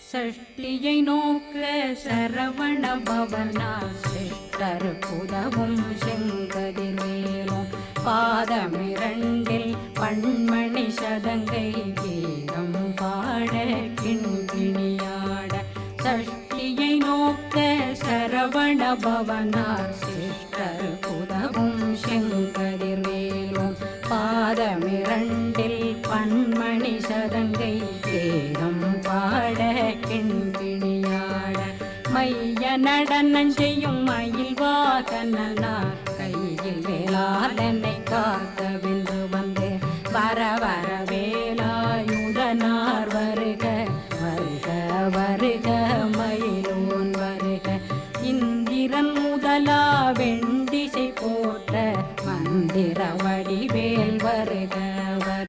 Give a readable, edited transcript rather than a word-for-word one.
சஷ்டியை நோக்க சரவண பவனா சிஷ்டர் புதவும் செங்கதிர்வேலும் பாதமிரண்டில் பண்மணி சதங்கை கீதம் பாட கிண்கிணியாட சஷ்டியை நோக்க சரவண பவனார் சிஷ்டர் புதவும் செங்கதிர்வேலும் பாதமிரண்டில் பண்மணி சதங்கை கீதம் பாட கிண்கிணியாட மைய நடனம் செய்யும் மயில் வாகனார் கையில் வேளாளனை காக்க வென்று வந்து வர வர